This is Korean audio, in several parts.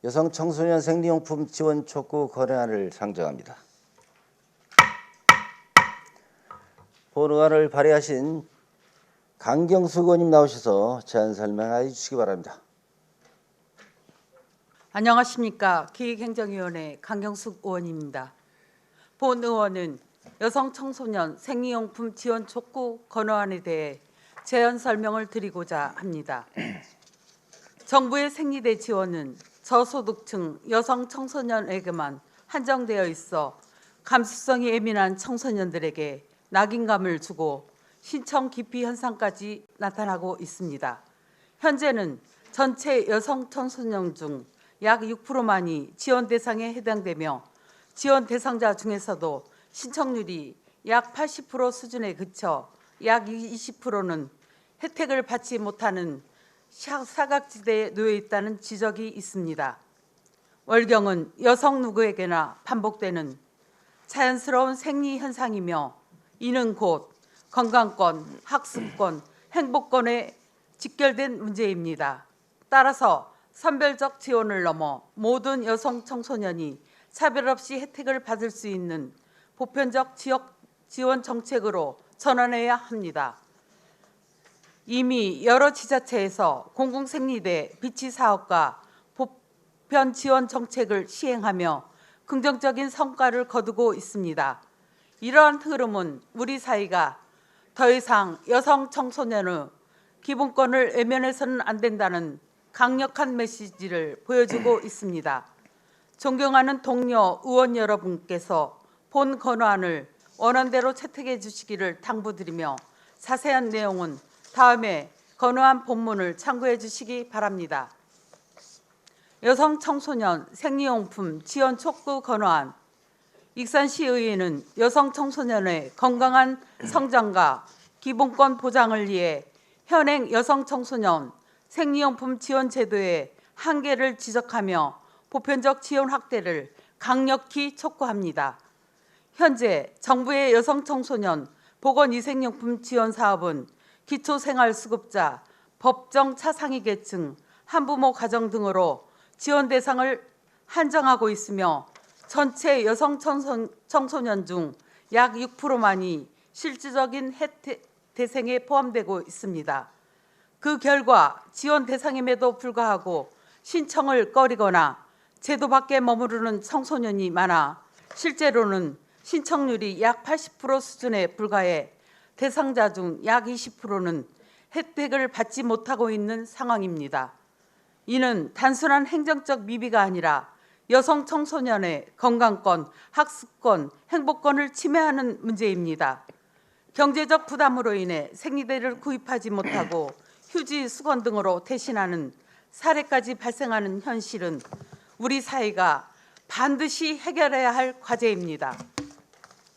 여성 청소년 생리용품 지원 촉구 건의안을 상정합니다. 본의안을 발의하신 강경숙 의원님 나오셔서 제안 설명해 주시기 바랍니다. 안녕하십니까. 기획행정위원회 강경숙 의원입니다. 본 의원은 여성 청소년 생리용품 지원 촉구 건의안에 대해 제안 설명을 드리고자 합니다. 정부의 생리대 지원은 저소득층 여성 청소년에게만 한정되어 있어 감수성이 예민한 청소년들에게 낙인감을 주고 신청 기피 현상까지 나타나고 있습니다. 현재는 전체 여성 청소년 중 약 6%만이 지원 대상에 해당되며 지원 대상자 중에서도 신청률이 약 80% 수준에 그쳐 약 20%는 혜택을 받지 못하는 사각지대에 놓여 있다는 지적이 있습니다. 월경은 여성 누구에게나 반복되는 자연스러운 생리 현상이며 이는 곧 건강권, 학습권, 행복권에 직결된 문제입니다. 따라서 선별적 지원을 넘어 모든 여성 청소년이 차별 없이 혜택을 받을 수 있는 보편적 지역 지원 정책으로 전환해야 합니다. 이미 여러 지자체에서 공공생리대 비치 사업과 보편 지원 정책을 시행하며 긍정적인 성과를 거두고 있습니다. 이러한 흐름은 우리 사회가 더 이상 여성 청소년의 기본권을 외면해서는 안 된다는 강력한 메시지를 보여주고 있습니다. 존경하는 동료 의원 여러분께서 본 건의안을 원안대로 채택해 주시기를 당부드리며 자세한 내용은 다음에 건의안 본문을 참고해 주시기 바랍니다. 여성 청소년 생리용품 지원 촉구 건의안. 익산시의회는 여성 청소년의 건강한 성장과 기본권 보장을 위해 현행 여성 청소년 생리용품 지원 제도의 한계를 지적하며 보편적 지원 확대를 강력히 촉구합니다. 현재 정부의 여성 청소년 보건위생용품 지원 사업은 기초생활수급자, 법정 차상위 계층, 한부모 가정 등으로 지원 대상을 한정하고 있으며 전체 여성 청소년 중 약 6%만이 실질적인 혜택 대상에 포함되고 있습니다. 그 결과 지원 대상임에도 불구하고 신청을 꺼리거나 제도 밖에 머무르는 청소년이 많아 실제로는 신청률이 약 80% 수준에 불과해 대상자 중 약 20%는 혜택을 받지 못하고 있는 상황입니다. 이는 단순한 행정적 미비가 아니라 여성 청소년의 건강권, 학습권, 행복권을 침해하는 문제입니다. 경제적 부담으로 인해 생리대를 구입하지 못하고 휴지, 수건 등으로 대신하는 사례까지 발생하는 현실은 우리 사회가 반드시 해결해야 할 과제입니다.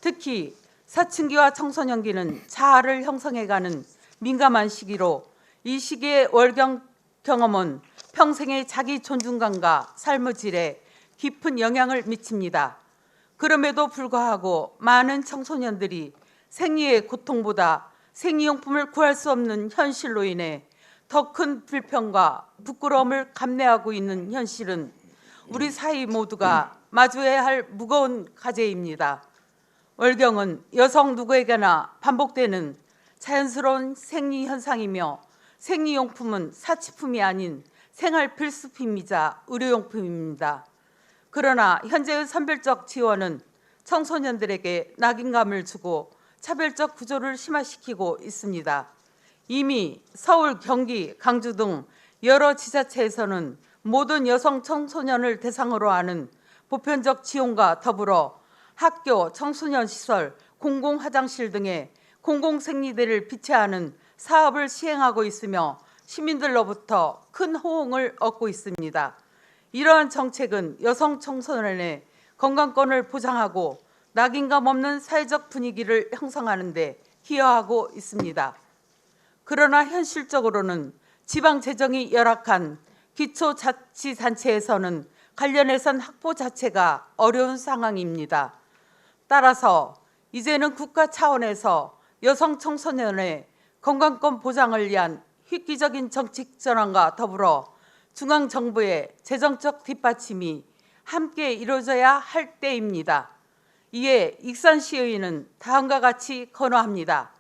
특히 사춘기와 청소년기는 자아를 형성해가는 민감한 시기로 이 시기의 월경 경험은 평생의 자기 존중감과 삶의 질에 깊은 영향을 미칩니다. 그럼에도 불구하고 많은 청소년들이 생리의 고통보다 생리용품을 구할 수 없는 현실로 인해 더 큰 불평과 부끄러움을 감내하고 있는 현실은 우리 사회 모두가 마주해야 할 무거운 과제입니다. 월경은 여성 누구에게나 반복되는 자연스러운 생리 현상이며 생리용품은 사치품이 아닌 생활 필수품이자 의료용품입니다. 그러나 현재의 선별적 지원은 청소년들에게 낙인감을 주고 차별적 구조를 심화시키고 있습니다. 이미 서울, 경기, 강주 등 여러 지자체에서는 모든 여성 청소년을 대상으로 하는 보편적 지원과 더불어 학교, 청소년 시설, 공공화장실 등의 공공생리대를 비치하는 사업을 시행하고 있으며 시민들로부터 큰 호응을 얻고 있습니다. 이러한 정책은 여성 청소년의 건강권을 보장하고 낙인감 없는 사회적 분위기를 형성하는 데 기여하고 있습니다. 그러나 현실적으로는 지방 재정이 열악한 기초자치단체에서는 관련 예산 확보 자체가 어려운 상황입니다. 따라서 이제는 국가 차원에서 여성 청소년의 건강권 보장을 위한 획기적인 정책 전환과 더불어 중앙정부의 재정적 뒷받침이 함께 이루어져야 할 때입니다. 이에 익산시의회는 다음과 같이 건의합니다.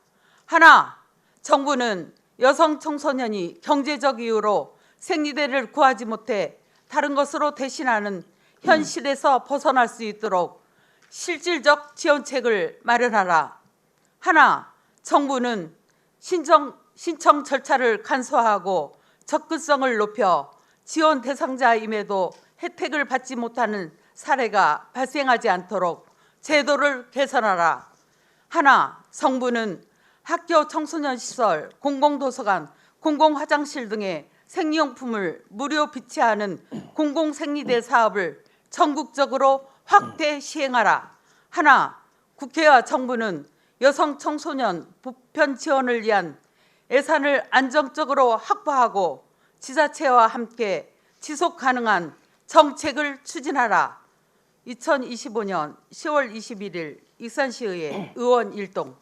하나, 정부는 여성 청소년이 경제적 이유로 생리대를 구하지 못해 다른 것으로 대신하는 현실에서 벗어날 수 있도록 실질적 지원책을 마련하라. 하나, 정부는 신청 절차를 간소화하고 접근성을 높여 지원 대상자임에도 혜택을 받지 못하는 사례가 발생하지 않도록 제도를 개선하라. 하나, 정부는 학교 청소년 시설, 공공도서관, 공공화장실 등의 생리용품을 무료 비치하는 공공생리대 사업을 전국적으로 확대 시행하라. 하나, 국회와 정부는 여성 청소년 보편 지원을 위한 예산을 안정적으로 확보하고 지자체와 함께 지속 가능한 정책을 추진하라. 2025년 10월 21일 익산시의회 의원 일동.